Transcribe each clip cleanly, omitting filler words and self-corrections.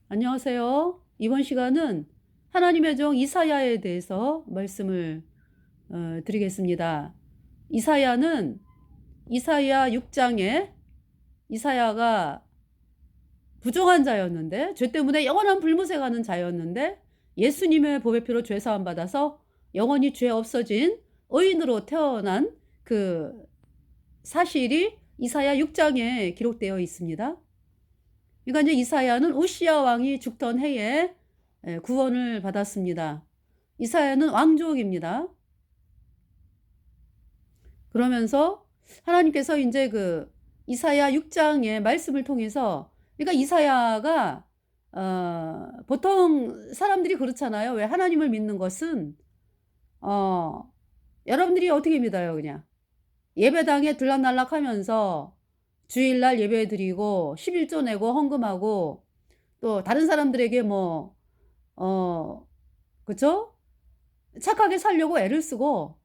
안녕하세요. 이번 시간은 하나님의 종 이사야에 대해서 말씀을 드리겠습니다. 이사야는 이사야 6장에 이사야가 부정한 자였는데, 죄 때문에 영원한 불못에 가는 자였는데, 예수님의 보배피로 죄 사함 받아서 영원히 죄 없어진 의인으로 태어난 그 사실이 이사야 6장에 기록되어 있습니다. 그러니까 이제 이사야는 우시야 왕이 죽던 해에 구원을 받았습니다. 이사야는 왕족입니다. 그러면서 하나님께서 이제 그 이사야 6장의 말씀을 통해서, 그러니까 이사야가 보통 사람들이 그렇잖아요. 왜 하나님을 믿는 것은 여러분들이 어떻게 믿어요? 그냥 예배당에 들락날락하면서 주일날 예배 드리고 11조 내고 헌금하고 또 다른 사람들에게 그쵸? 착하게 살려고 애를 쓰고,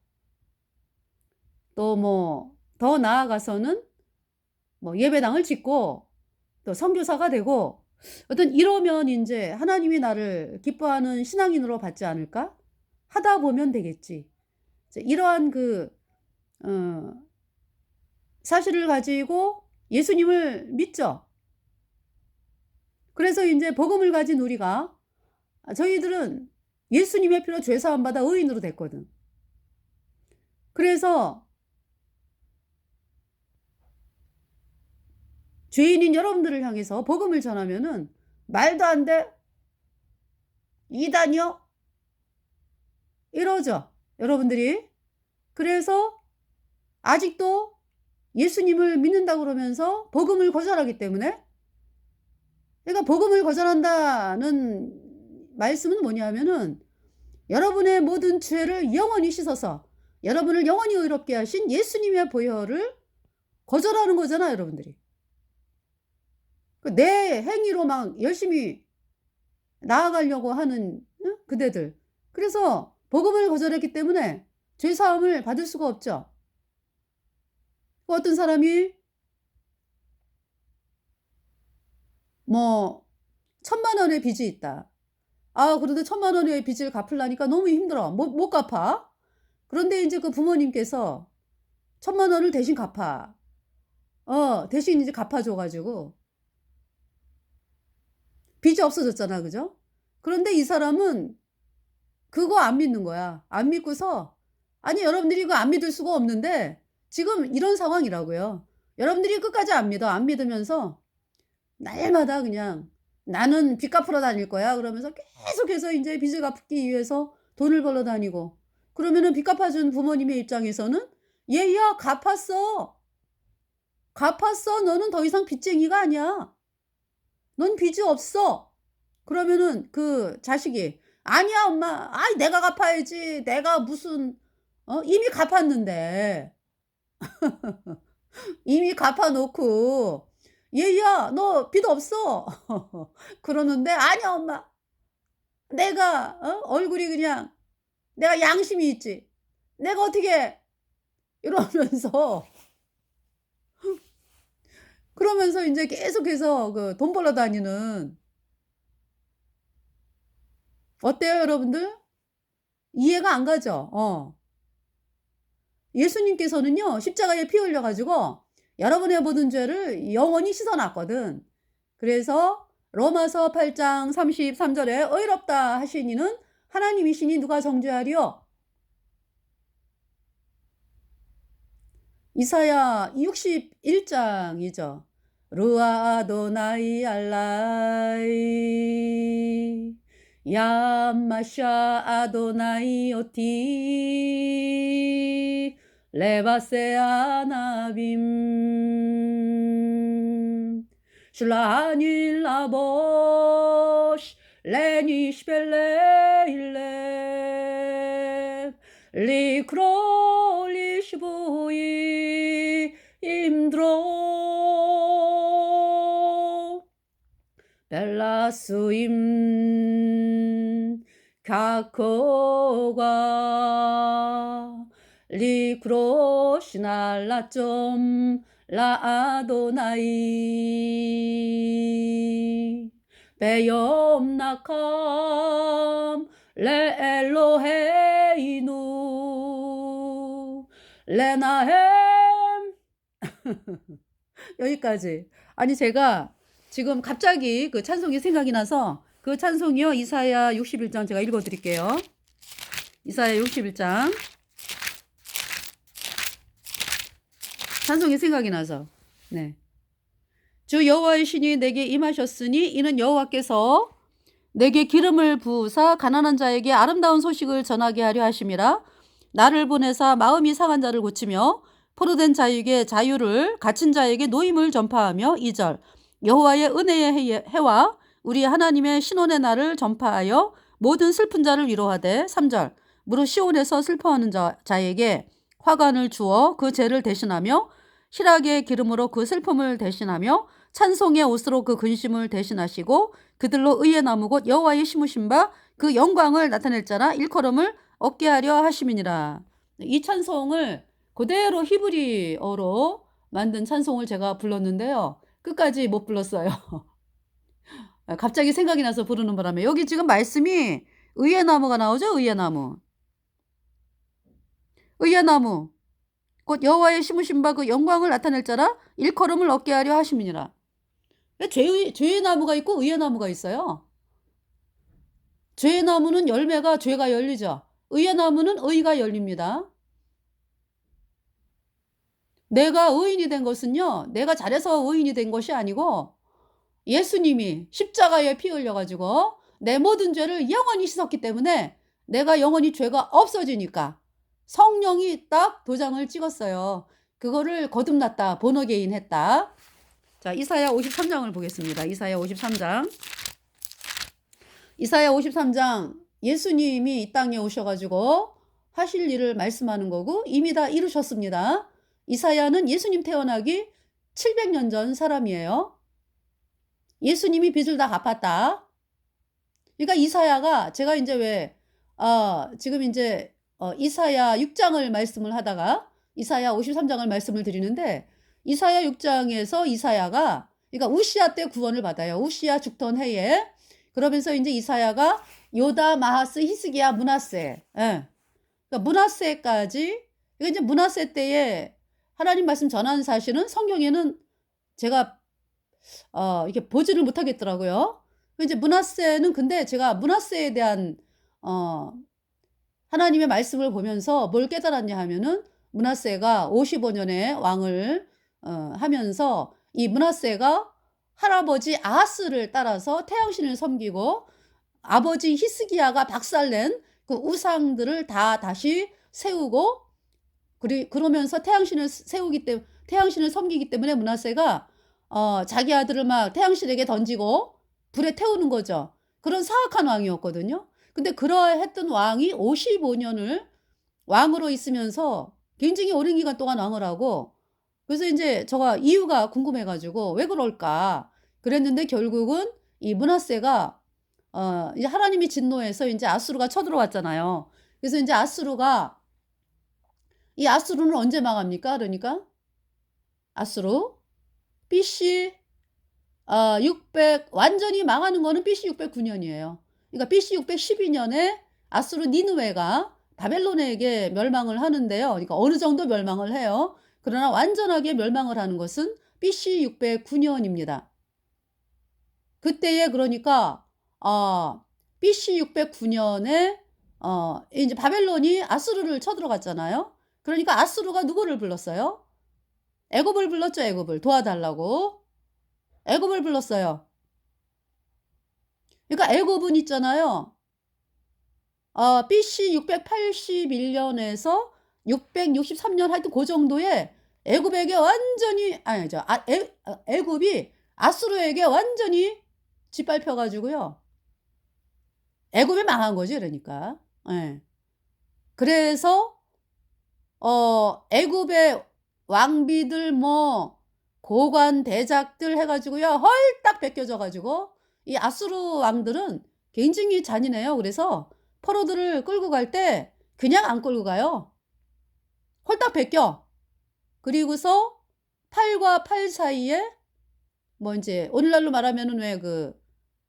또 더 나아가서는 예배당을 짓고 또 선교사가 되고, 어떤 이러면 이제 하나님이 나를 기뻐하는 신앙인으로 받지 않을까? 하다 보면 되겠지. 이러한 어, 사실을 가지고 예수님을 믿죠. 그래서 이제 복음을 가진 우리가, 저희들은 예수님의 피로 죄 사함 받아 의인으로 됐거든. 그래서 죄인인 여러분들을 향해서 복음을 전하면은 말도 안 돼, 이단이요, 이러죠, 여러분들이. 그래서 아직도 예수님을 믿는다고 그러면서 복음을 거절하기 때문에, 그러니까 복음을 거절한다는 말씀은 뭐냐면은 여러분의 모든 죄를 영원히 씻어서 여러분을 영원히 의롭게 하신 예수님의 보혈을 거절하는 거잖아, 여러분들이. 내 행위로 막 열심히 나아가려고 하는 그대들. 그래서 복음을 거절했기 때문에 죄 사함을 받을 수가 없죠. 어떤 사람이 1,000,000원의 빚이 있다. 그런데 1,000,000원의 빚을 갚으려니까 너무 힘들어. 못 갚아. 그런데 이제 그 부모님께서 1,000,000원을 대신 갚아. 대신 이제 갚아줘 가지고 빚이 없어졌잖아. 그죠? 그런데 이 사람은 그거 안 믿는 거야. 안 믿고서, 아니 여러분들이 이거 안 믿을 수가 없는데 지금 이런 상황이라고요. 여러분들이 끝까지 안 믿어. 안 믿으면서 날마다 그냥 "나는 빚 갚으러 다닐 거야." 그러면서 계속해서 인제 빚을 갚기 위해서 돈을 벌러 다니고, 그러면은 빚 갚아준 부모님의 입장에서는 "얘야 갚았어. 갚았어. 너는 더 이상 빚쟁이가 아니야. 넌 빚이 없어." 그러면은 그 자식이 "아니야 엄마. 아이 내가 갚아야지. 내가 무슨 이미 갚았는데." 이미 갚아 놓고 "얘야 너 빚 없어." 그러는데 "아니야 엄마. 내가 얼굴이 그냥 내가 양심이 있지. 내가 어떻게" 이러면서 그러면서 인제 계속해서 그 돈 벌러 다니는, 어때요 여러분들? 이해가 안 가죠? 예수님께서는요 십자가에 피 흘려 가지고 여러분의 모든 죄를 영원히 씻어 놨거든. 그래서 로마서 8장 33절에 의롭다 하신 이는 하나님이시니 누가 정죄하리요? 이사야 61장이죠. 루아 아도나이 알라이 얌마샤 아도나이 오티 레바세 아나빔 슐라닐 라보시 레니시벨레일레 리크롤리시부이 임드로 벨라스임 가코가 리크로시날라 좀 라아도나이 베엄나캄 레엘로헤이누 레나햄. 여기까지. 아니 제가 지금 갑자기 그 찬송이 생각이 나서 그 찬송이요. 이사야 61장 제가 읽어 드릴게요. 이사야 61장. 찬송이 생각이 나서. 네. 주 여호와의 신이 내게 임하셨으니 이는 여호와께서 내게 기름을 부으사 가난한 자에게 아름다운 소식을 전하게 하려 하심이라. 나를 보내사 마음이 상한 자를 고치며 포로된 자에게 자유를, 갇힌 자에게 노임을 전파하며. 2절 여호와의 은혜의 해와 우리 하나님의 신원의 날을 전파하여 모든 슬픈 자를 위로하되. 3절 무릇 시온에서 슬퍼하는 자에게 화관을 주어 그 죄를 대신하며 희락의 기름으로 그 슬픔을 대신하며 찬송의 옷으로 그 근심을 대신하시고 그들로 의의 나무 곧 여호와의 심으신 바 그 영광을 나타낼 자라 일컬음을 얻게 하려 하심이니라. 이 찬송을 그대로 히브리어로 만든 찬송을 제가 불렀는데요. 끝까지 못 불렀어요. 갑자기 생각이 나서 부르는 바람에. 여기 지금 말씀이 의의 나무가 나오죠. 의의 나무. 의의 나무 곧 여호와의 심으신 바 그 영광을 나타낼 자라 일컬음을 얻게 하려 하심이니라. 죄의 나무가 있고 의의 나무가 있어요. 죄의 나무는 열매가 죄가 열리죠. 의의 나무는 의가 열립니다. 내가 의인이 된 것은요, 내가 잘해서 의인이 된 것이 아니고 예수님이 십자가에 피 흘려가지고 내 모든 죄를 영원히 씻었기 때문에 내가 영원히 죄가 없어지니까 성령이 딱 도장을 찍었어요. 그거를 거듭났다, 본어게인 했다. 자, 이사야 53장을 보겠습니다. 이사야 53장. 이사야 53장 예수님이 이 땅에 오셔가지고 하실 일을 말씀하는 거고 이미 다 이루셨습니다. 이사야는 예수님 태어나기 700년 전 사람이에요. 예수님이 빚을 다 갚았다. 그러니까 이사야가 제가 이제 왜 지금 이제 이사야 6장을 말씀을 하다가 이사야 53장을 말씀을 드리는데 이사야 6장에서 이사야가 그러니까 우시야 때 구원을 받아요. 우시야 죽던 해에. 그러면서 이제 이사야가 요다, 마하스, 히스기야, 므낫세. 예. 그러니까 므낫세까지. 이거 이제 므낫세 때에 하나님 말씀 전하는 사실은 성경에는 제가 이렇게 보지를 못하겠더라고요. 이제 므낫세는 근데 제가 므낫세에 대한 하나님의 말씀을 보면서 뭘 깨달았냐 하면은 므낫세가 55년에 왕을 하면서 이 므낫세가 할아버지 아하스를 따라서 태양신을 섬기고 아버지 히스기야가 박살낸 그 우상들을 다 다시 세우고 그러면서 태양신을 세우기 때문에 태양신을 섬기기 때문에 므낫세가 자기 아들을 막 태양신에게 던지고 불에 태우는 거죠. 그런 사악한 왕이었거든요. 근데 그러했던 왕이 55년을 왕으로 있으면서 굉장히 오랜 기간 동안 왕을 하고 그래서 이제 제가 이유가 궁금해가지고 왜 그럴까 그랬는데 결국은 이 므낫세가 이제 하나님이 진노해서 이제 아수르가 쳐들어왔잖아요. 그래서 이제 이 아수르는 언제 망합니까? 그러니까 아수르 BC 600 완전히 망하는 거는 BC 609년이에요. 그러니까 BC 612년에 아수르 니느웨가 바벨론에게 멸망을 하는데요. 그러니까 어느 정도 멸망을 해요. 그러나 완전하게 멸망을 하는 것은 BC 609년입니다. 그때에 그러니까 BC 609년에 이제 바벨론이 아수르를 쳐들어갔잖아요. 그러니까 아수르가 누구를 불렀어요? 애굽을 불렀죠. 애굽을 도와달라고. 애굽을 불렀어요. 그러니까 애굽은 있잖아요. BC 681년에서 663년 하여튼 그 정도에 애굽에게 완전히 아니죠. 애굽이 아수르에게 완전히 짓밟혀 가지고요. 애굽이 망한 거지 그러니까. 예. 그래서 애굽의 왕비들 뭐 고관 대작들 해 가지고요. 헐딱 벗겨져 가지고 이 아수르 왕들은 굉장히 잔인해요. 그래서 포로들을 끌고 갈 때 그냥 안 끌고 가요. 홀딱 벗겨. 그리고서 팔과 팔 사이에 뭐 이제 오늘날로 말하면은 왜 그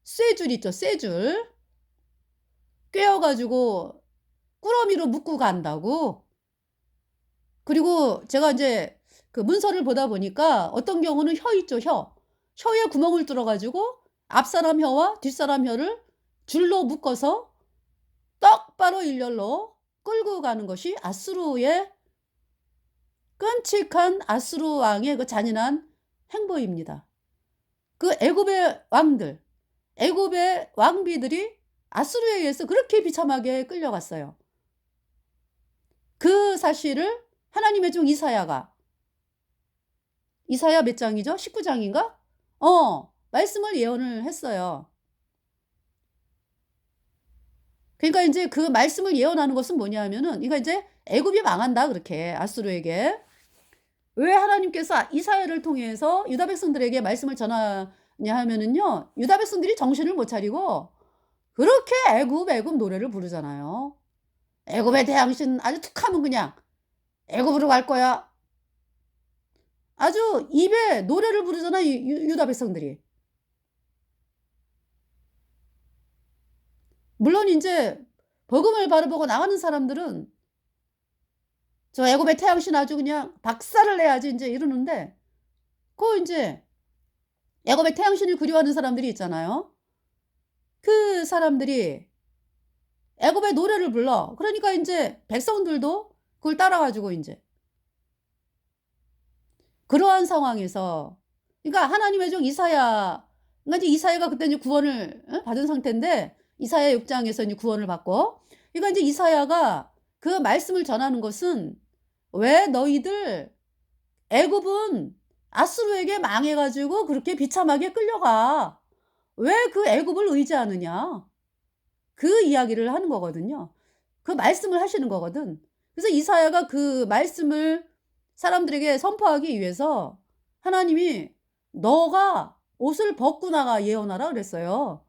쇠줄 있죠, 쇠줄. 꿰어 가지고 꾸러미로 묶고 간다고. 그리고 제가 인제 그 문서를 보다 보니까 어떤 경우는 혀 있죠, 혀. 혀에 구멍을 뚫어 가지고 앞사람 혀와 뒷사람 혀를 줄로 묶어서 똑바로 일렬로 끌고 가는 것이 아수르의 끔찍한 아수르 왕의 그 잔인한 행보입니다. 그 애굽의 왕들, 애굽의 왕비들이 아수르에 의해서 그렇게 비참하게 끌려갔어요. 그 사실을 하나님의 종 이사야가, 이사야 몇 장이죠? 19장인가? 말씀을 예언을 했어요. 그러니까 인제 그 말씀을 예언하는 것은 뭐냐 하면은, 그러니까 이제 애굽이 망한다 그렇게 아수르에게. 왜 하나님께서 이사야를 통해서 유다 백성들에게 말씀을 전하냐 하면은요, 유다 백성들이 정신을 못 차리고 그렇게 애굽 애굽 노래를 부르잖아요. 애굽의 대항신 아주 툭하면 그냥 애굽으로 갈 거야. 아주 입에 노래를 부르잖아, 유다 백성들이. 물론 인제 복음을 바라보고 나가는 사람들은 저 애굽의 태양신 아주 그냥 박살을 내야지 인제 이러는데, 그 인제 애굽의 태양신을 그리워하는 사람들이 있잖아요. 그 사람들이 애굽의 노래를 불러. 그러니까 인제 백성들도 그걸 따라 가지고 인제 그러한 상황에서, 그러니까 하나님의 종 이사야, 그러니까 이제 이사야가 그때 이제 구원을 받은 상태인데, 이사야 6 장에서 이제 구원을 받고, 그러니까 인제 이사야가 그 말씀을 전하는 것은 "왜 너희들 애굽은 아수르에게 망해 가지고 그렇게 비참하게 끌려가. 왜 그 애굽을 의지하느냐." 그 이야기를 하는 거거든요. 그 말씀을 하시는 거거든. 그래서 이사야가 그 말씀을 사람들에게 선포하기 위해서 하나님이 "너가 옷을 벗고 나가 예언하라." 그랬어요.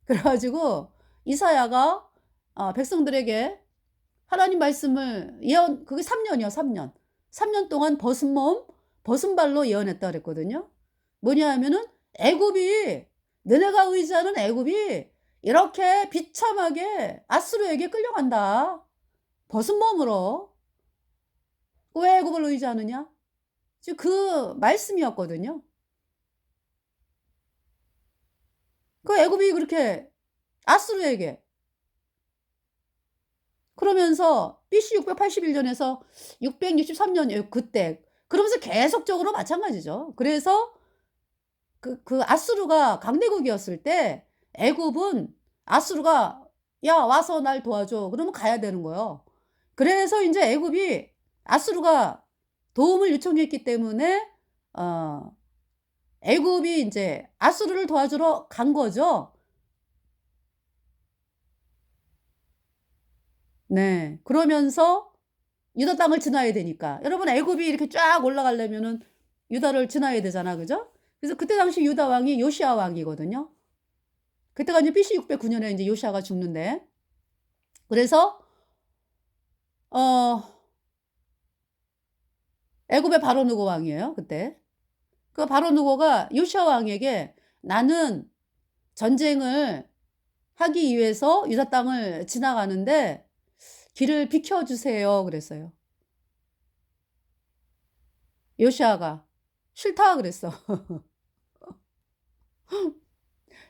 그래 가지고 이사야가 백성들에게 하나님 말씀을 예언, 그게 3 년이요, 3 년. 3년 동안 벗은 몸 벗은 발로 예언했다 그랬거든요. 뭐냐 하면은 애굽이, 너네가 의지하는 애굽이 이렇게 비참하게 아수르에게 끌려간다, 벗은 몸으로. 왜 애굽을 의지하느냐? 지금 그 말씀이었거든요. 그 애굽이 그렇게 아수르에게, 그러면서 BC 681년에서 663년 그때, 그러면서 계속적으로 마찬가지죠. 그래서 그 아수르가 강대국이었을 때 애굽은, 아수르가 "야 와서 날 도와줘." 그러면 가야 되는 거예요. 그래서 인제 애굽이, 아수르가 도움을 요청했기 때문에 어 애굽이 인제 아수르를 도와주러 간 거죠. 네. 그러면서 유다 땅을 지나야 되니까. 여러분, 애굽이 이렇게 쫙 올라가려면은 유다를 지나야 되잖아. 그죠? 그래서 그때 당시 유다 왕이 요시야 왕이거든요. 그때가 이제 BC 609 년에 인제 요시야가 죽는데, 그래서 어 애굽의 바로 누고 왕이에요 그때. 그 바로 누고가 요시야 왕에게 "나는 전쟁을 하기 위해서 유다 땅을 지나가는데 길을 비켜 주세요." 그랬어요. 요시야가 "싫다." 그랬어.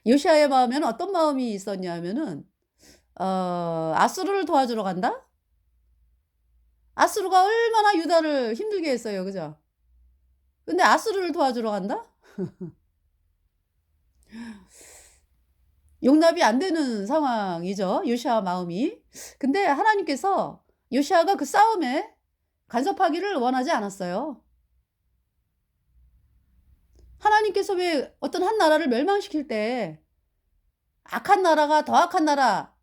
요시야의 마음에는 어떤 마음이 있었냐면은, 아수르를 도와주러 간다? 아수르가 얼마나 유다를 힘들게 했어요. 그죠? 근데 아수르를 도와주러 간다? 용납이 안 되는 상황이죠, 요시야 마음이. 근데 하나님께서 요시야가 그 싸움에 간섭하기를 원하지 않았어요. 하나님께서 왜 어떤 한 나라를 멸망시킬 때 악한 나라가 더 악한 나라,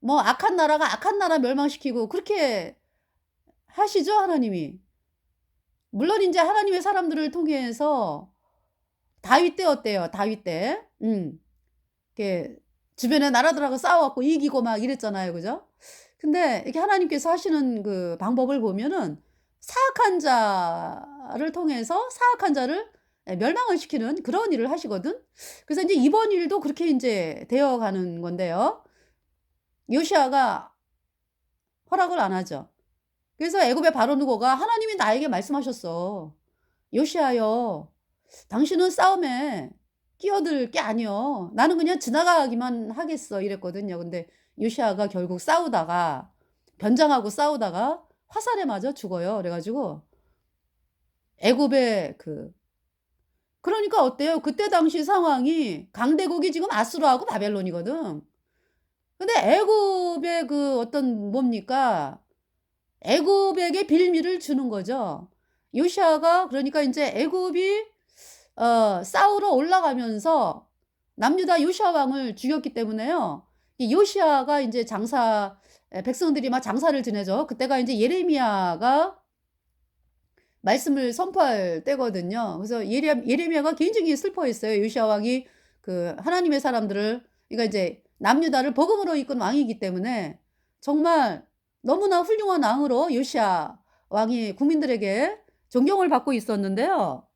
뭐 악한 나라가 악한 나라 멸망시키고 그렇게 하시죠, 하나님이. 물론 인제 하나님의 사람들을 통해서 다윗 때 어때요? 다윗 때. 이렇게 주변에 나라들하고 싸워 갖고 이기고 막 이랬잖아요. 그죠? 근데 이렇게 하나님께서 하시는 그 방법을 보면은 사악한 자를 통해서 사악한 자를 멸망을 시키는 그런 일을 하시거든. 그래서 이제 이번 일도 그렇게 인제 되어 가는 건데요. 요시야가 허락을 안 하죠. 그래서 애굽의 바로 누고가 "하나님이 나에게 말씀하셨어. 요시야여, 당신은 싸움에 끼어들 게 아니여. 나는 그냥 지나가기만 하겠어." 이랬거든요. 근데 요시야가 결국 싸우다가 변장하고 싸우다가 화살에 맞아 죽어요. 그래 가지고 애굽의 그러니까 어때요? 그때 당시 상황이 강대국이 지금 아수르하고 바벨론이거든. 근데 애굽의 어떤 뭡니까? 애굽에게 빌미를 주는 거죠. 요시야가 그러니까 인제 애굽이 싸우러 올라가면서 남유다 요시야 왕을 죽였기 때문에요. 이 요시야가 인제 백성들이 막 장사를 지내죠. 그때가 인제 예레미야가 말씀을 선포할 때거든요. 그래서 예레미야가 굉장히 슬퍼했어요. 요시야 왕이 하나님의 사람들을, 그러니까 이제 남유다를 복음으로 이끈 왕이기 때문에 정말 너무나 훌륭한 왕으로 요시야 왕이 국민들에게 존경을 받고 있었는데요.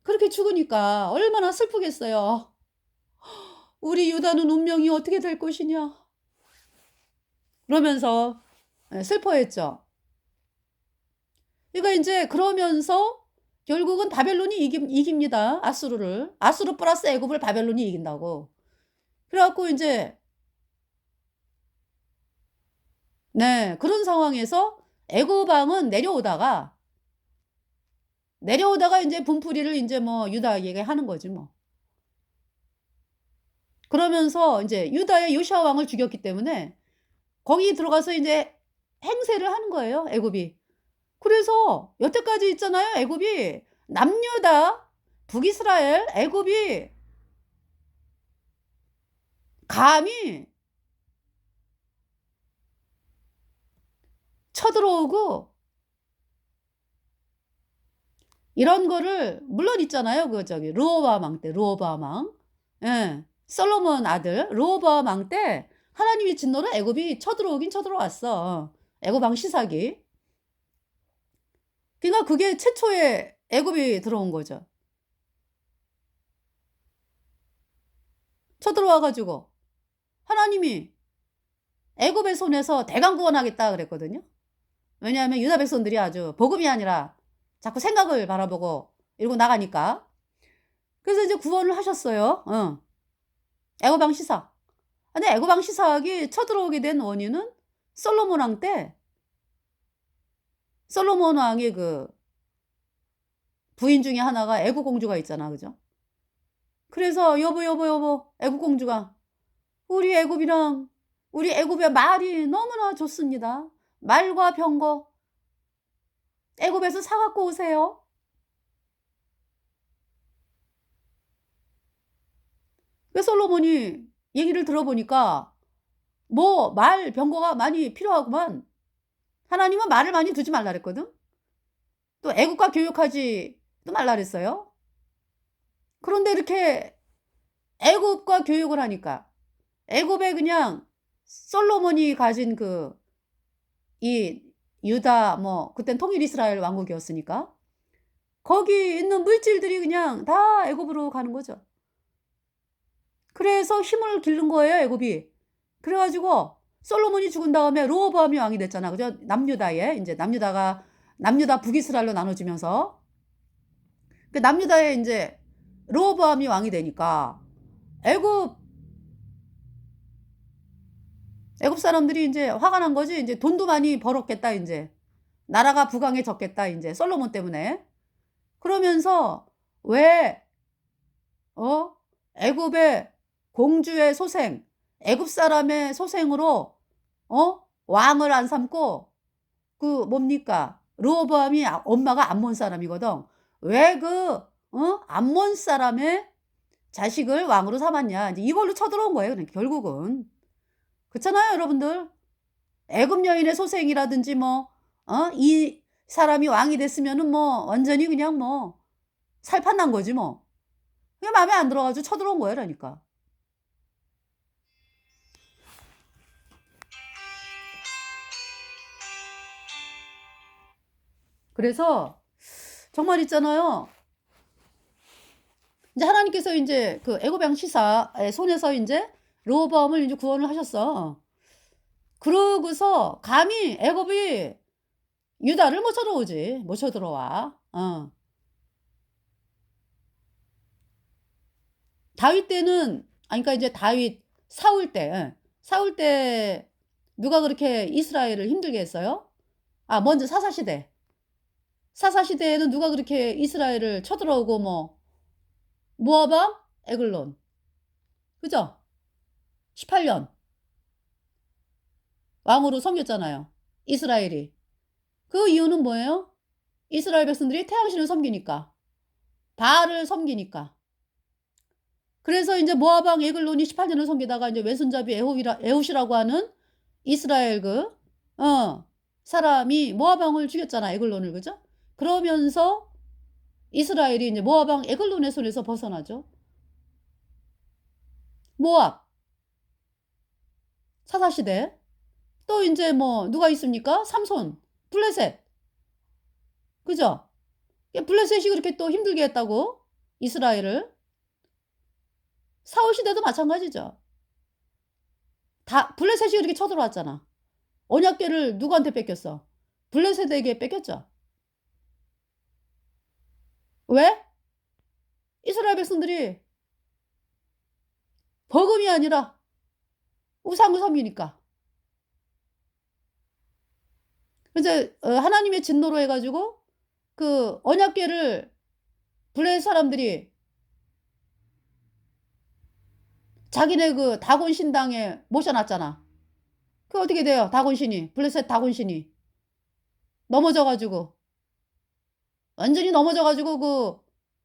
그렇게 죽으니까 얼마나 슬프겠어요. '우리 유다는 운명이 어떻게 될 것이냐.' 그러면서 슬퍼했죠. 그러니까 인제 그러면서 결국은 바벨론이 이깁니다, 아수르를. 아수르 플러스 애굽을 바벨론이 이긴다고. 그래 갖고 인제 네, 그런 상황에서 애굽 왕은 내려오다가 인제 분풀이를 인제 뭐 유다에게 하는 거지 뭐. 그러면서 인제 유다의 요시야 왕을 죽였기 때문에 거기 들어가서 인제 행세를 하는 거예요, 애굽이. 그래서 여태까지 있잖아요, 애굽이. 남유다, 북이스라엘, 애굽이 감히 쳐들어오고 이런 거를 물론 있잖아요. 르호보암 왕 때, 르호보암 왕. 예. 솔로몬 아들 르호보암 왕 때 하나님의 진노로 애굽이 쳐들어오긴 쳐들어왔어. 애굽 왕 시삭이. 그러니까 그게 최초의 애굽이 들어온 거죠. 쳐들어와 가지고 하나님이 애굽의 손에서 대강 구원하겠다 그랬거든요. 왜냐하면 유다 백성들이 아주 복음이 아니라 자꾸 생각을 바라보고 이러고 나가니까. 그래서 이제 구원을 하셨어요. 애굽 왕 시삭. 근데 애굽 왕 시삭이 쳐들어오게 된 원인은 솔로몬 왕 때 솔로몬 왕의 부인 중에 하나가 애국 공주가 있잖아. 그죠? 그래서 "여보, 여보, 여보." 애국 공주가 "우리 애굽이랑 우리 애굽의 말이 너무나 좋습니다. 말과 병거 애굽에서 사 갖고 오세요." 그 솔로몬이 얘기를 들어보니까 뭐 병거가 많이 필요하구만. 하나님은 말을 많이 두지 말라 그랬거든. 또 애국과 교육하지 또 말라 그랬어요. 그런데 이렇게 애국과 교육을 하니까 애굽에 그냥 솔로몬이 가진 이 유다 뭐 그땐 통일 이스라엘 왕국이었으니까 거기 있는 물질들이 그냥 다 애굽으로 가는 거죠. 그래서 힘을 기른 거예요, 애굽이. 그래 가지고 솔로몬이 죽은 다음에 르호보암이 왕이 됐잖아. 그죠? 남유다에 인제 남유다 북이스라엘로 나눠지면서 남유다에 인제 르호보암이 왕이 되니까 애굽 애굽 사람들이 인제 화가 난 거지. 인제 '돈도 많이 벌었겠다 인제. 나라가 부강해졌겠다 인제 솔로몬 때문에.' 그러면서 왜 애굽의 공주의 소생, 애굽 사람의 소생으로 왕을 안 삼고 뭡니까? 르호보암이 엄마가 암몬 사람이거든. 왜 암몬 사람의 자식을 왕으로 삼았냐. 인제 이걸로 쳐들어온 거예요 그러니까 결국은. 그렇잖아요 여러분들. 애굽 여인의 소생이라든지 뭐 이 사람이 왕이 됐으면은 뭐 완전히 그냥 뭐 살판 난 거지 뭐. 그게 마음에 안 들어 가지고 쳐들어온 거예요 그러니까. 그래서 정말 있잖아요. 이제 하나님께서 이제 그 애굽 왕 시사의 손에서 이제 르호보암을 이제 구원을 하셨어. 그러고서 감히 애굽이 유다를 못 쳐들어오지. 못 쳐들어와. 다윗 때는, 그러니까 이제 사울 때, 사울 때 누가 그렇게 이스라엘을 힘들게 했어요? 먼저 사사시대. 사사시대에는 누가 그렇게 이스라엘을 쳐들어오고 모압 왕 에글론. 그죠? 18년 왕으로 섬겼잖아요. 이스라엘이. 그 이유는 뭐예요? 이스라엘 백성들이 태양신을 섬기니까. 바알을 섬기니까. 그래서 이제 모압 왕 에글론이 18년을 섬기다가 이제 왼손잡이 에훗이라고 하는 이스라엘 사람이 모압 왕을 죽였잖아. 에글론을. 그죠? 그러면서 이스라엘이 이제 모압 왕 에글론의 손에서 벗어나죠. 모압 사사시대. 또 이제 누가 있습니까? 삼손, 블레셋. 그죠? 블레셋이 그렇게 또 힘들게 했다고 이스라엘을. 사울 시대도 마찬가지죠. 블레셋이 그렇게 쳐들어왔잖아. 언약궤를 누구한테 뺏겼어? 블레셋에게 뺏겼죠. 왜? 이스라엘 백성들이 버금이 아니라 우상을 섬기니까. 이제 하나님의 진노로 해가지고 그 언약궤를 블레셋 사람들이 자기네 그 다곤 신당에 모셔놨잖아. 그 어떻게 돼요? 다곤신이, 블레셋 다곤신이 넘어져가지고, 완전히 넘어져가지고 그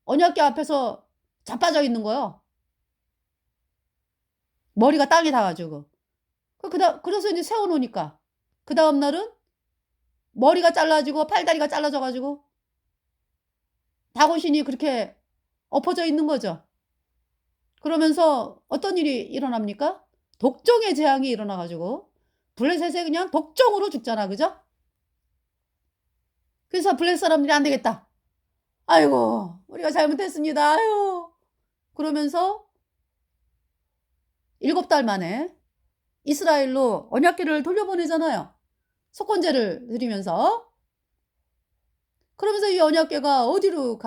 언약궤 앞에서 자빠져 있는 거요. 머리가 땅에 닿아가지고. 그래서 이제 세워놓으니까 그 다음 날은 머리가 잘라지고 팔다리가 잘라져가지고 다곤신이 그렇게 엎어져 있는 거죠. 그러면서 어떤 일이 일어납니까? 독종의 재앙이 일어나가지고 블레셋에 그냥 독종으로 죽잖아. 그죠? 그래서 블레셋 사람들이 안 되겠다. 아이고, 우리가 잘못했습니다. 아유. 그러면서 7달 만에 이스라엘로 언약궤를 돌려보내잖아요. 속건제를 드리면서. 그러면서 이 언약궤가 어디로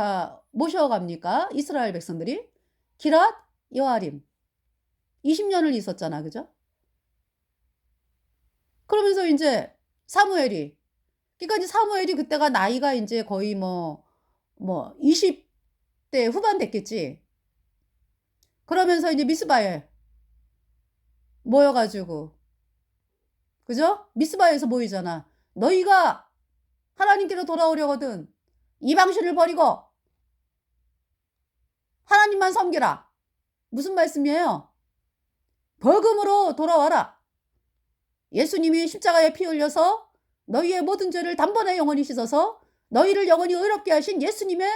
모셔갑니까? 이스라엘 백성들이. 기랏 여아림. 20년을 있었잖아. 그죠? 그러면서 이제 사무엘이, 그러니까 이제 사무엘이 그때가 나이가 이제 거의 20대 후반 됐겠지. 그러면서 이제 미스바에 모여가지고, 그죠? 미스바에서 모이잖아. 너희가 하나님께로 돌아오려거든 이방신을 버리고 하나님만 섬기라. 무슨 말씀이에요? 벌금으로 돌아와라. 예수님이 십자가에 피 흘려서 너희의 모든 죄를 단번에 영원히 씻어서 너희를 영원히 의롭게 하신 예수님의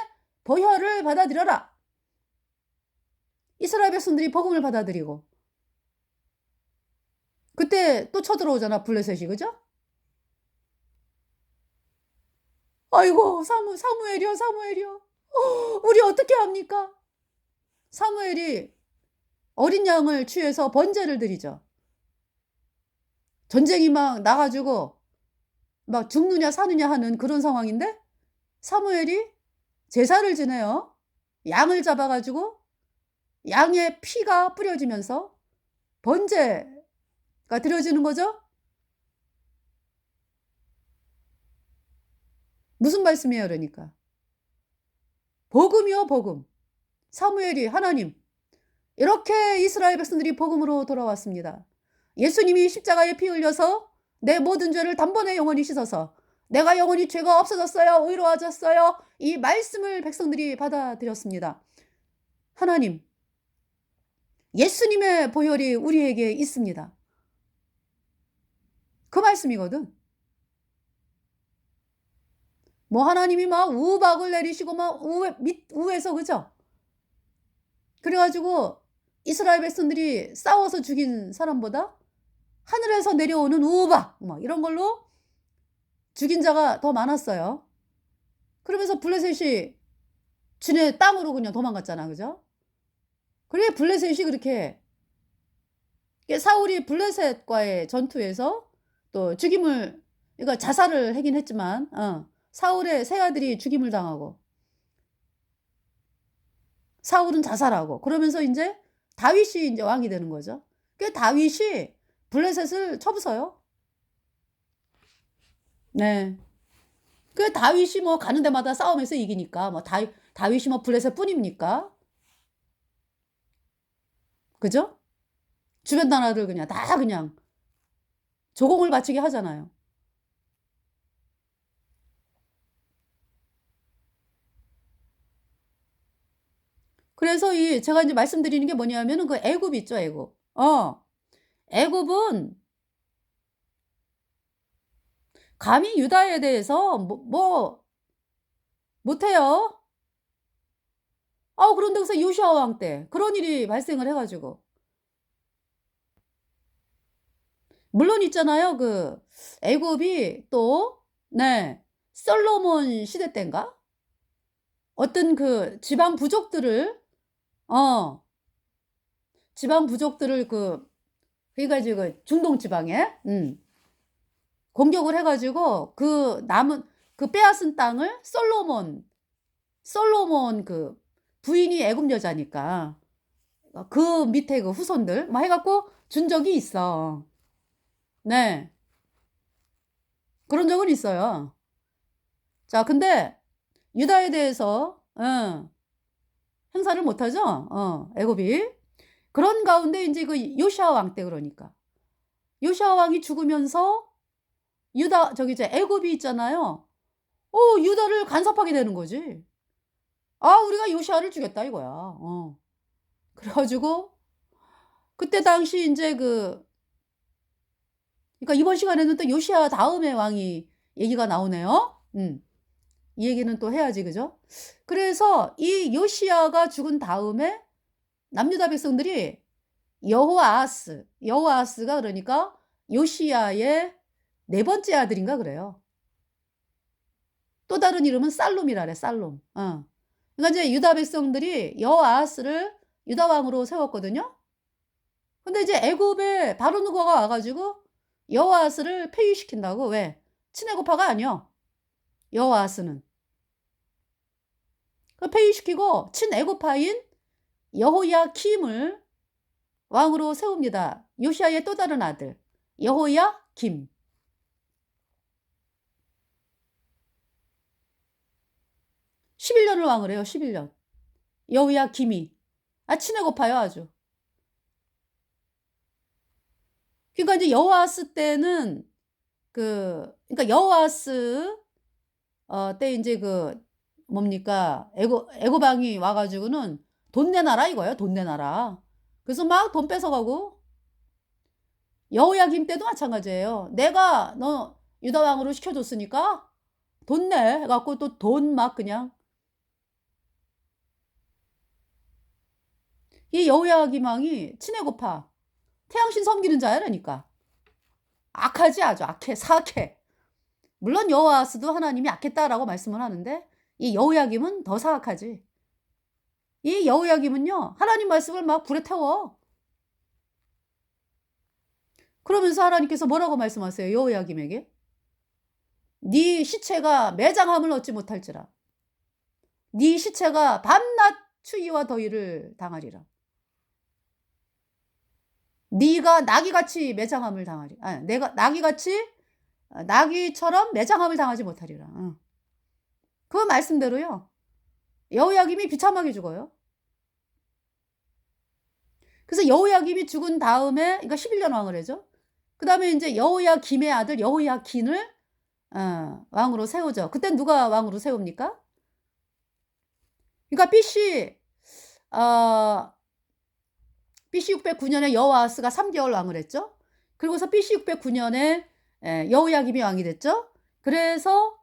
보혈을 받아들여라. 이스라엘 백성들이 복음을 받아들이고 그때 또 쳐들어오잖아. 블레셋이. 그죠? 아이고, 사무엘이요. 우리 어떻게 합니까? 사무엘이 어린 양을 취해서 번제를 드리죠. 전쟁이 막 나가지고 막 죽느냐 사느냐 하는 그런 상황인데 사무엘이 제사를 지내요. 양을 잡아가지고 양의 피가 뿌려지면서 번제가 드려지는 거죠. 무슨 말씀이에요? 그러니까 복음이요, 복음. 사무엘이 하나님, 이렇게 이스라엘 백성들이 복음으로 돌아왔습니다. 예수님이 십자가에 피 흘려서 내 모든 죄를 단번에 영원히 씻어서 내가 영원히 죄가 없어졌어요. 의로워졌어요. 이 말씀을 백성들이 받아들였습니다. 하나님, 예수님의 보혈이 우리에게 있습니다. 그 말씀이거든. 하나님이 막 우박을 내리시고 막 우에서, 그죠? 그래가지고 이스라엘 백성들이 싸워서 죽인 사람보다 하늘에서 내려오는 우박 막 이런 걸로 죽인 자가 더 많았어요. 그러면서 블레셋이 주네 땅으로 그냥 도망갔잖아. 그죠? 그래 블레셋이 그렇게 사울이 블레셋과의 전투에서 또 죽임을 그러니까 자살을 하긴 했지만 사울의 세 아들이 죽임을 당하고 사울은 자살하고 그러면서 인제 다윗이 인제 왕이 되는 거죠. 그 다윗이 블레셋을 쳐부숴요. 네. 그 다윗이 뭐 가는 데마다 싸움에서 이기니까 뭐 다윗이 뭐 블레셋뿐입니까? 그죠? 주변 나라들 그냥 다 그냥 조공을 바치게 하잖아요. 그래서 이 제가 인제 말씀드리는 게 뭐냐면은 그 애굽 있죠, 애굽. 애굽은 감히 유다에 대해서 못해요. 그런데 그래서 요시야 왕 때 그런 일이 발생을 해 가지고 물론 있잖아요. 그 애굽이 또 네 솔로몬 시대 땐가 어떤 그 어 지방 부족들을 그러니까 이제 그 중동 지방에 공격을 해 가지고 그 남은 그 빼앗은 땅을 솔로몬 그 부인이 애굽 여자니까 그 밑에 그 후손들 막 해 갖고 준 적이 있어. 네. 그런 적은 있어요. 자 근데 유다에 대해서 행사를 못 하죠. 애굽이. 그런 가운데 인제 그 요시야 왕 때 그러니까. 요시야 왕이 죽으면서 유다 저기 이제 애굽이 있잖아요. 유다를 간섭하게 되는 거지. '아 우리가 요시야를 주겠다.' 이거야. 그래 가지고 그때 당시 인제 그러니까 이번 시간에는 또 요시야 다음의 왕이 얘기가 나오네요. 이 얘기는 또 해야지 그죠? 그래서 이 요시야가 죽은 다음에 남유다 백성들이 여호아하스가 그러니까 요시야의 네 번째 아들인가 그래요. 또 다른 이름은 살lum이라 그래 살룸. 그러니까 이제 유다 백성들이 여호아하스를 유다 왕으로 세웠거든요. 근데 이제 애굽에 바로 누가가 와 가지고 여호아하스를 폐위시킨다고. 왜? 친애굽파가 아니야 여호아하스는. 그 폐위시키고 친애굽파인 여호야킴을 왕으로 세웁니다. 요시야의 또 다른 아들 여호야김. 11 년을 왕을 해요 11 년. 여호야김이. 친애굽파요 아주. 그러니까 이제 여호아하스 때는 그러니까 여호아하스 때 인제 뭡니까 애굽 왕이 와 가지고는 "돈 내놔라." 이거예요. "돈 내놔라." 그래서 막 돈 뺏어가고 여호야김 때도 마찬가지예요. "내가 너 유다 왕으로 시켜 줬으니까 돈 내." 해 갖고 또 돈 막 그냥 이 여호야김 왕이 친애굽파 태양신 섬기는 자야 그러니까. 악하지 아주 악해. 사악해. 물론 여호와스도 하나님이 악했다라고 말씀을 하는데 이 여호야김은 더 사악하지. 이 여호야김은요 하나님 말씀을 막 불에 태워. 그러면서 하나님께서 뭐라고 말씀하세요 여호야김에게? "네 시체가 매장함을 얻지 못할지라. 네 시체가 밤낮 추위와 더위를 당하리라. 네가 나귀같이 매장함을 당하리." 내가 나귀같이 나귀처럼 매장함을 당하지 못하리라. 그 말씀대로요. 여호야김이 비참하게 죽어요. 그래서 여호야김이 죽은 다음에 그러니까 11년 왕을 하죠. 그다음에 인제 여호야김의 아들 여호야긴을 왕으로 세우죠. 그땐 누가 왕으로 세웁니까? 그러니까 어 BC 609 년에 여호아하스가 3 개월 왕을 했죠. 그리고서 BC 609 년에 여호야김이 왕이 됐죠. 그래서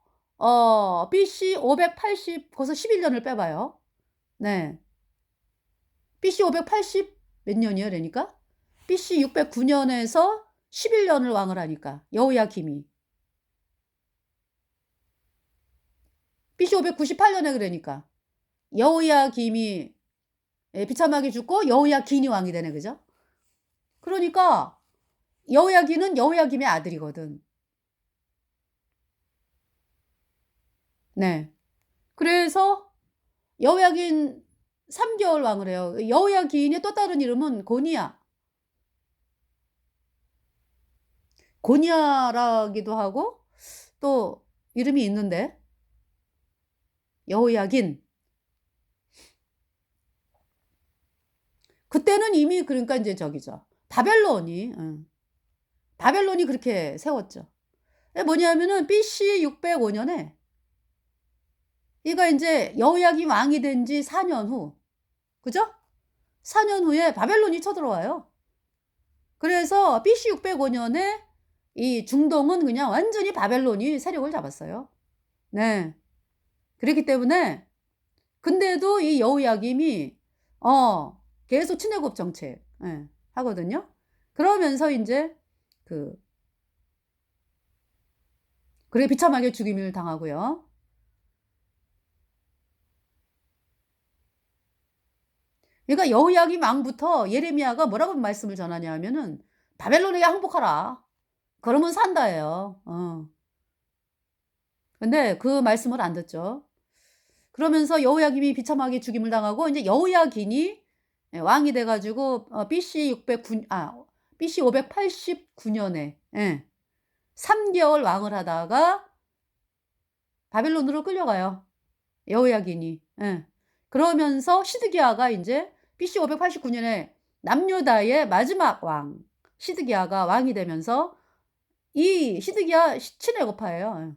BC 580 거기서 11 년을 빼봐요. 네. BC 580 몇 년이에요 그러니까? BC 609 년에서 11 년을 왕을 하니까 여호야김이. BC 598 년에 그러니까 여호야김이 예, 비참하게 죽고 여호야긴이 왕이 되네. 그죠? 그러니까 여호야긴은 여호야김의 아들이거든. 네. 그래서 여호야긴 3개월 왕을 해요. 여호야긴의 또 다른 이름은 고니야. 고니야라기도 하고 또 이름이 있는데 여호야긴. 그때는 이미 그러니까 인제 저기죠. 바벨론이 바벨론이 그렇게 세웠죠. 그게 뭐냐면은 BC 605 년에 이가 인제 여호야긴 왕이 된 지 4년 후, 그죠? 4년 후에 바벨론이 쳐들어와요. 그래서 BC 605 년에 이 중동은 그냥 완전히 바벨론이 세력을 잡았어요. 네. 그랬기 때문에 근데도 이 여호야김이 계속 친애국 정책 하거든요. 그러면서 인제 그 그렇게 비참하게 죽임을 당하고요. 그러니까 여호야김 왕부터 예레미야가 뭐라고 말씀을 전하냐 하면은 "바벨론에게 항복하라. 그러면 산다."예요. 근데 그 말씀을 안 듣죠. 그러면서 여호야김이 비참하게 죽임을 당하고 인제 여호야긴이 왕이 돼 가지고 BC 609 BC 589 년에 3개월 왕을 하다가 바벨론으로 끌려가요, 여호야긴이. 그러면서 시드기야가 인제 BC 589 년에 남유다의 마지막 왕 시드기야가 왕이 되면서 이 시드기야 친애고파예요.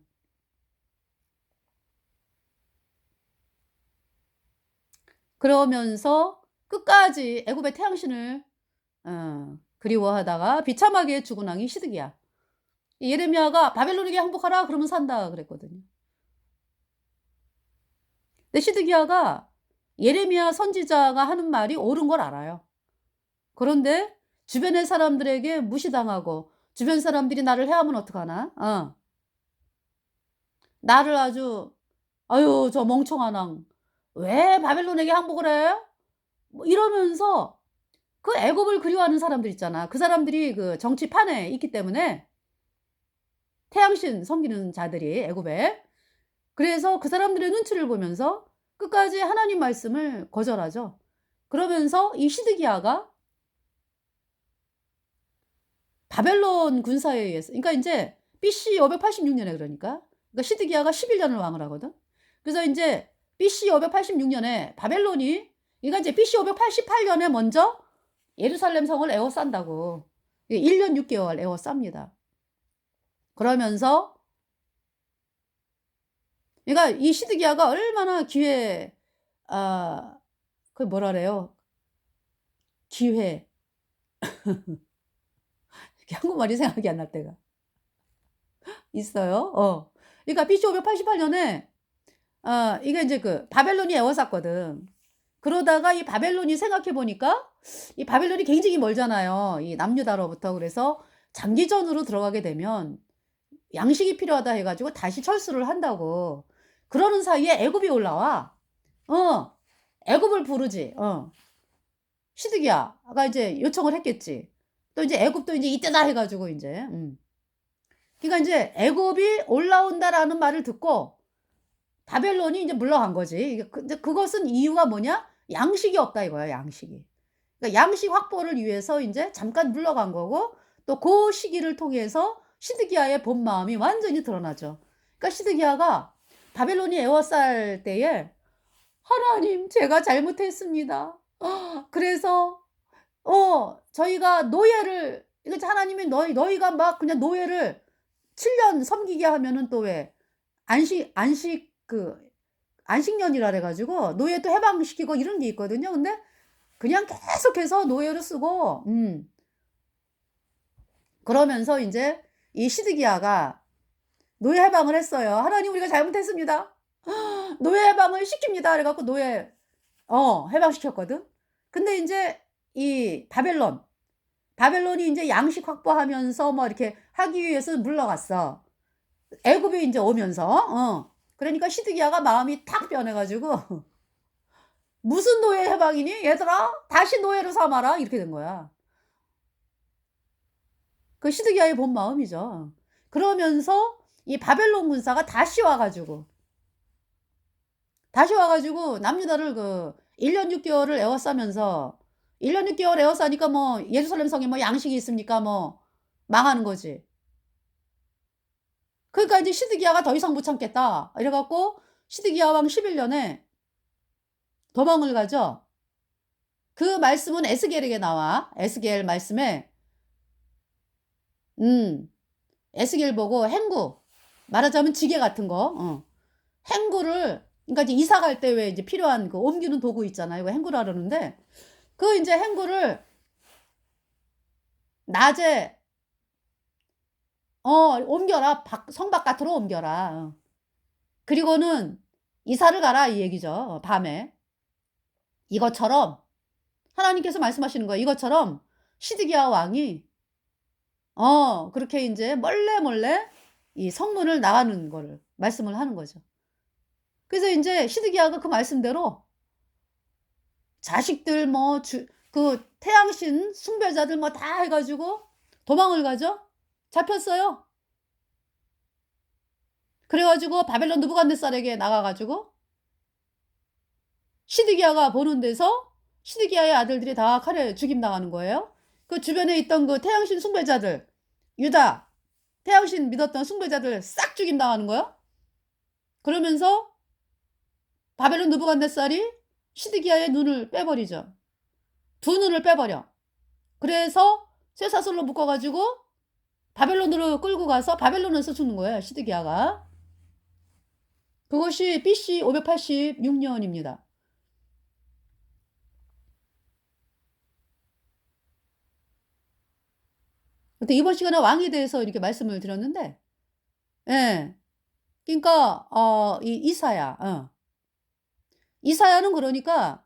그러면서 끝까지 애굽의 태양신을 그리워하다가 비참하게 죽은 왕이 시드기야. 예레미야가 "바벨론에게 항복하라. 그러면 산다." 그랬거든요. 근데 시드기야가 예레미야 선지자가 하는 말이 옳은 걸 알아요. 그런데 주변의 사람들에게 무시당하고 주변 사람들이 나를 해하면 어떡하나? 나를 아주 "아유 저 멍청한 왕. 왜 바벨론에게 항복을 해?" 뭐 이러면서 그 애굽을 그리워하는 사람들 있잖아. 그 사람들이 그 정치판에 있기 때문에 태양신 섬기는 자들이 애굽에. 그래서 그 사람들의 눈치를 보면서 끝까지 하나님 말씀을 거절하죠. 그러면서 이 시드기야가 바벨론 군사에 의해서 그러니까 인제 BC 586 년에 그러니까 시드기야가 11 년을 왕을 하거든. 그래서 인제 BC 586 년에 바벨론이 그러니까 이제 BC 588 년에 먼저 예루살렘 성을 에워싼다고. 예 1년 6 개월 에워쌉니다. 그러면서 그러니까 이 시드기야가 얼마나 기회 그 뭐라 그래요? 기회. 이렇게 한국말이 생각이 안 날 때가 있어요. 그러니까 BC 588 년에 이게 인제 그 바벨론이 에워쌌거든. 그러다가 이 바벨론이 생각해 보니까 이 바벨론이 굉장히 멀잖아요, 이 남유다로부터. 그래서 장기전으로 들어가게 되면 양식이 필요하다 해 가지고 다시 철수를 한다고. 그러는 사이에 애굽이 올라와. 어. 애굽을 부르지. 시드기야가 이제 요청을 했겠지. 또 이제 애굽도 인제 "이때다." 해 가지고 인제 그러니까 인제 "애굽이 올라온다."라는 말을 듣고 바벨론이 인제 물러간 거지. 이게 근데 그것은 이유가 뭐냐? 양식이 없다 이거야, 양식이. 그러니까 양식 확보를 위해서 인제 잠깐 물러간 거고 또 고 시기를 통해서 시드기야의 본 마음이 완전히 드러나죠. 그러니까 시드기야가 바벨론이 에워쌀 때에 "하나님 제가 잘못했습니다. 그래서 저희가 노예를" 이거 하나님이 "너희가 막 그냥 노예를 7년 섬기게 하면은 또 왜 안식년이라 그래 가지고 노예 또 해방시키고 이런 게 있거든요. 근데 그냥 계속해서 노예로 쓰고 그러면서 인제 이 시드기야가 노예 해방을 했어요. "하나님 우리가 잘못했습니다. 노예 해방을 시킵니다." 그래 갖고 노예 해방시켰거든. 근데 인제 이 바벨론이 인제 양식 확보하면서 뭐 이렇게 하기 위해서 물러갔어. 애굽이 인제 오면서. 그러니까 시드기야가 마음이 탁 변해 가지고 무슨 노예 해방이니? 얘들아 다시 노예로 삼아라. 이렇게 된 거야. 그 시드기야의 본 마음이죠. 그러면서 이 바벨론 군사가 다시 와 가지고 남유다를 그 1년 6 개월을 에워싸면서 1년 6 개월 에워싸니까 뭐 예루살렘 성에 뭐 양식이 있습니까? 뭐 망하는 거지. 그러니까 이제 시드기야가 더 이상 못 참겠다. 이래 갖고 시드기야 왕 11 년에 도망을 가죠. 그 말씀은 에스겔에게 나와. 에스겔 말씀에 음 에스겔 보고 행구, 말하자면 지게 같은 거 행구를, 그러니까 이제 이사 갈 때 왜 이제 필요한 그 옮기는 도구 있잖아요. 이거 행구라 그러는데 그 인제 행구를 낮에 옮겨라. 밖 성 바깥으로 옮겨라. 그리고는 이사를 가라 이 얘기죠, 밤에. 이것처럼 하나님께서 말씀하시는 거예요. 이것처럼 시드기야 왕이 그렇게 인제 몰래 이 성문을 나가는 거를 말씀을 하는 거죠. 그래서 인제 시드기야가 그 말씀대로 자식들 뭐 그 태양신 숭배자들 뭐 다 해 가지고 도망을 가죠. 잡혔어요. 그래 가지고 바벨론 느부갓네살에게 나가 가지고 시드기야가 보는 데서 시드기야의 아들들이 다 칼에 죽임당하는 거예요. 그 주변에 있던 그 태양신 숭배자들, 유다 태양신 믿었던 숭배자들 싹 죽임당하는 거예요. 그러면서 바벨론 느부갓네살이 시드기야의 눈을 빼버리죠. 두 눈을 빼버려. 그래서 쇠사슬로 묶어 가지고 바벨론으로 끌고 가서 바벨론에서 죽는 거예요, 시드기야가. 그것이 BC 586 년입니다. 근데 이번 시간에 왕에 대해서 이렇게 말씀을 드렸는데 예. 그러니까 이 이사야 이사야는 그러니까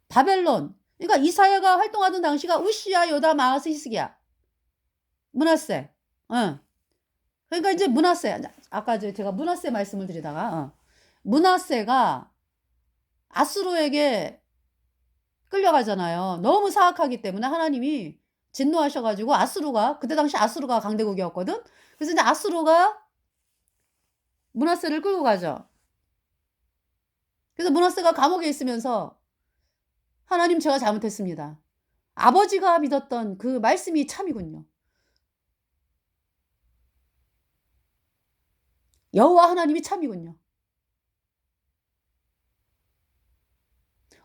바벨론, 그러니까 이사야가 활동하던 당시가 우시야, 요담, 아하스, 히스기야, 므낫세. 그러니까 인제 므낫세, 아까 제가 므낫세 말씀을 드리다가 므낫세가 아수르에게 끌려가잖아요. 너무 사악하기 때문에 하나님이 진노하셔 가지고 아수르가, 그때 당시 아수르가 강대국이었거든. 그래서 인제 아수르가 므낫세를 끌고 가죠. 그래서 므낫세가 감옥에 있으면서 "하나님 제가 잘못했습니다. 아버지가 믿었던 그 말씀이 참이군요. 여호와 하나님이 참이군요.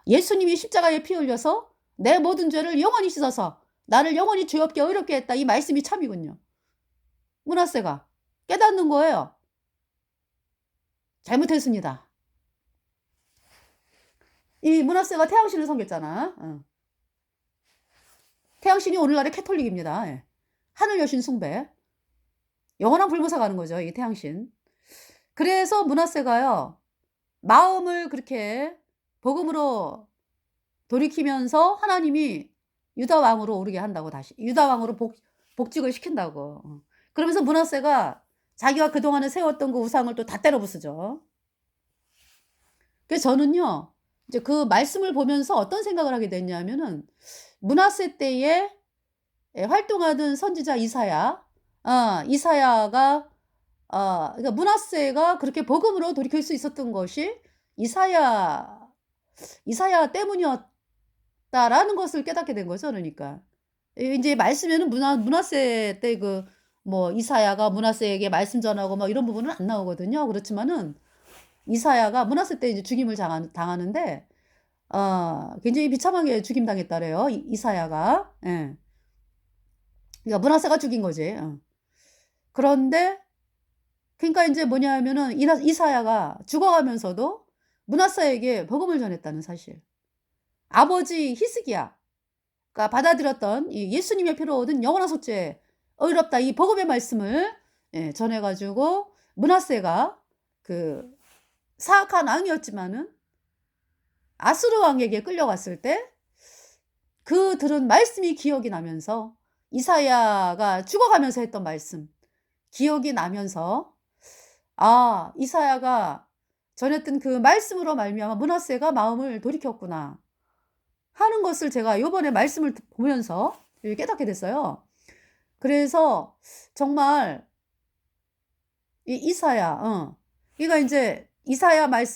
예수님이 십자가에 피 흘려서 내 모든 죄를 영원히 씻어서 나를 영원히 죄 없게 의롭게 했다. 이 말씀이 참이군요." 므낫세가 깨닫는 거예요. 잘못했습니다. 이 므낫세가 태양신을 섬겼잖아. 태양신이 오늘날의 캐톨릭입니다. 예. 하늘 여신 숭배. 영원한 불보사 가는 거죠, 이 태양신. 그래서 므낫세가요, 마음을 그렇게 복음으로 돌이키면서 하나님이 유다 왕으로 오르게 한다고, 다시 유다 왕으로 복직을 시킨다고. 그러면서 므낫세가 자기가 그동안에 세웠던 그 우상을 또 다 때려 부수죠. 그래서 저는요, 이제 그 말씀을 보면서 어떤 생각을 하게 됐냐면은 므낫세 때에 활동하던 선지자 이사야, 이사야가 그러니까 므낫세가 그렇게 복음으로 돌이킬 수 있었던 것이 이사야 때문이었다라는 것을 깨닫게 된 거죠, 그러니까. 인제 말씀에는 므낫세 때 그 뭐 이사야가 므낫세에게 말씀 전하고 뭐 이런 부분은 안 나오거든요. 그렇지만은 이사야가 므낫세 때 이제 죽임을 당하는데 굉장히 비참하게 죽임당했다래요, 이사야가. 예. 그러니까 므낫세가 죽인 거지. 그런데 그러니까 인제 뭐냐면은 이사야가 죽어가면서도 므낫세에게 복음을 전했다는 사실. 아버지 히스기야가 받아들였던 이 예수님의 피로 얻은 영원한 속죄 의롭다, 이 복음의 말씀을 전해 가지고 므낫세가 그 사악한 왕이었지만은 아수르 왕에게 끌려갔을 때 그 들은 말씀이 기억이 나면서, 이사야가 죽어가면서 했던 말씀 기억이 나면서 이사야가 전했던 그 말씀으로 말미암아 므낫세가 마음을 돌이켰구나 하는 것을 제가 요번에 말씀을 보면서 깨닫게 됐어요. 그래서 정말 이 이사야, 그러니까 인제 이사야 말씀